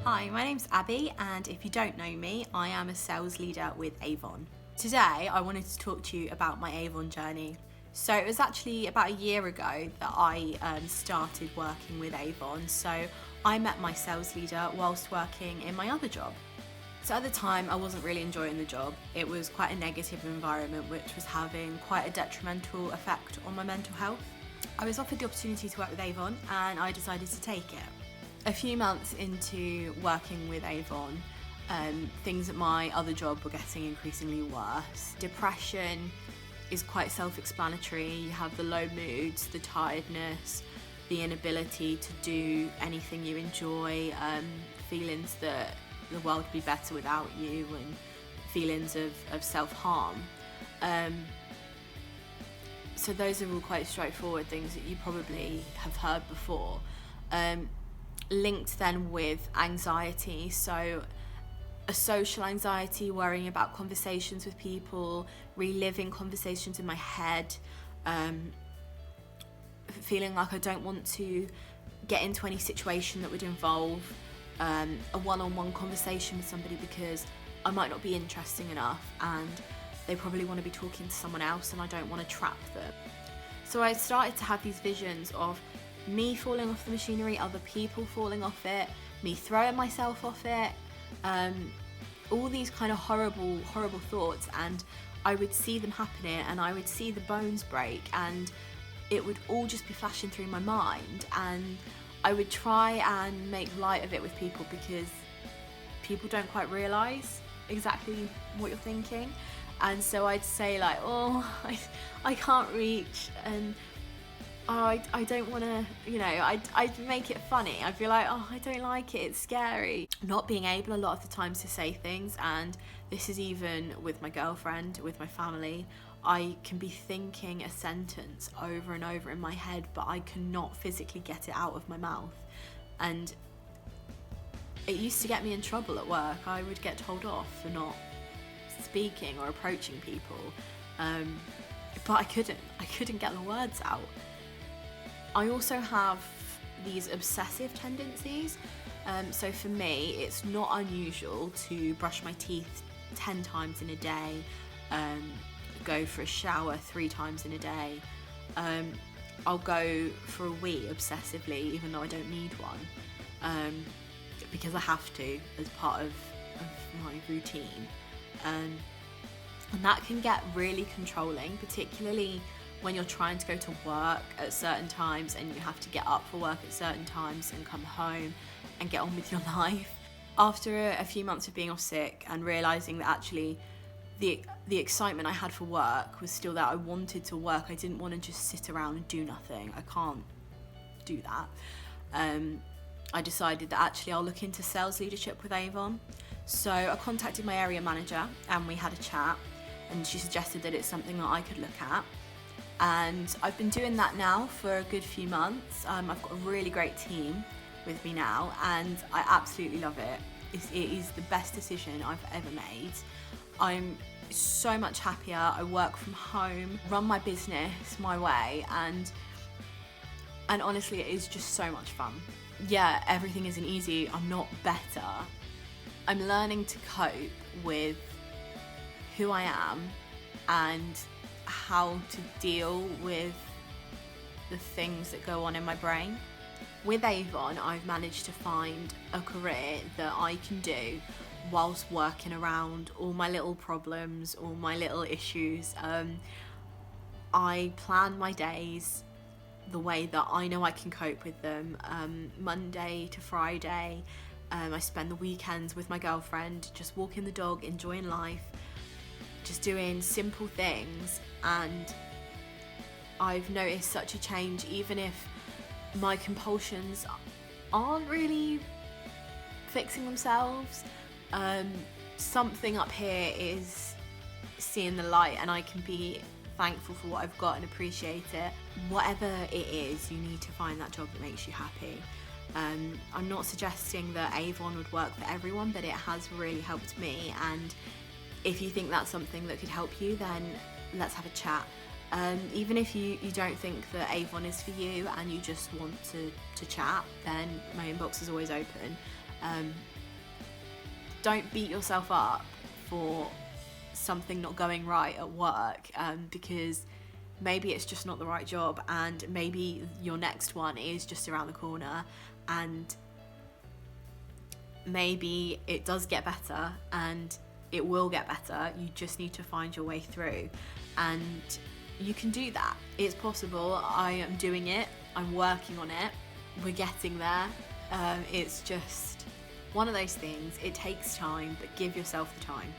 Hi, my name's Abby, and if you don't know me, I am a sales leader with AVON. Today, I wanted to talk to you about my AVON journey. So it was actually about a year ago that I started working with AVON. So I met my sales leader whilst working in my other job. So at the time, I wasn't really enjoying the job. It was quite a negative environment, which was having quite a detrimental effect on my mental health. I was offered the opportunity to work with AVON, and I decided to take it. A few months into working with AVON, things at my other job were getting increasingly worse. Depression is quite self-explanatory. You have the low moods, the tiredness, the inability to do anything you enjoy, feelings that the world would be better without you, and feelings of self-harm. So those are all quite straightforward things that you probably have heard before. Linked then with anxiety, so a social anxiety, worrying about conversations with people, reliving conversations in my head, feeling like I don't want to get into any situation that would involve a one-on-one conversation with somebody because I might not be interesting enough and they probably want to be talking to someone else and I don't want to trap them. So I started to have these visions of me falling off the machinery, other people falling off it, me throwing myself off it, all these kind of horrible thoughts, and I would see them happening and I would see the bones break and it would all just be flashing through my mind, and I would try and make light of it with people because people don't quite realise exactly what you're thinking. And so I'd say like, oh, I can't reach, and oh, I don't want to, I'd make it funny. I'd be like, oh, I don't like it, it's scary. Not being able a lot of the times to say things, and this is even with my girlfriend, with my family, I can be thinking a sentence over and over in my head, but I cannot physically get it out of my mouth. And it used to get me in trouble at work. I would get told off for not speaking or approaching people, but I couldn't get the words out. I also have these obsessive tendencies, so for me it's not unusual to brush my teeth 10 times in a day, go for a shower 3 times in a day. I'll go for a wee obsessively even though I don't need one, because I have to as part of my routine, and that can get really controlling, particularly when you're trying to go to work at certain times and you have to get up for work at certain times and come home and get on with your life. After a few months of being off sick and realising that actually the excitement I had for work was still that I wanted to work, I didn't want to just sit around and do nothing. I can't do that. I decided that actually I'll look into sales leadership with AVON. So I contacted my area manager and we had a chat, and she suggested that it's something that I could look at. And I've been doing that now for a good few months. I've got a really great team with me now and I absolutely love it. It is the best decision I've ever made. I'm so much happier. I work from home, run my business my way, and honestly it is just so much fun. Yeah, everything isn't easy. I'm not better. I'm learning to cope with who I am and how to deal with the things that go on in my brain. With AVON, I've managed to find a career that I can do whilst working around all my little problems, all my little issues. I plan my days the way that I know I can cope with them, Monday to Friday. I spend the weekends with my girlfriend, just walking the dog, enjoying life, just doing simple things, and I've noticed such a change. Even if my compulsions aren't really fixing themselves, something up here is seeing the light, and I can be thankful for what I've got and appreciate it. Whatever it is, you need to find that job that makes you happy. I'm not suggesting that AVON would work for everyone, but it has really helped me, and if you think that's something that could help you, then let's have a chat. Even if you don't think that AVON is for you and you just want to chat, then my inbox is always open. Don't beat yourself up for something not going right at work, because maybe it's just not the right job, and maybe your next one is just around the corner, and maybe it does get better, and it will get better. You just need to find your way through, and you can do that. It's possible. I am doing it. I'm working on it. We're getting there. It's just one of those things. It takes time, but give yourself the time.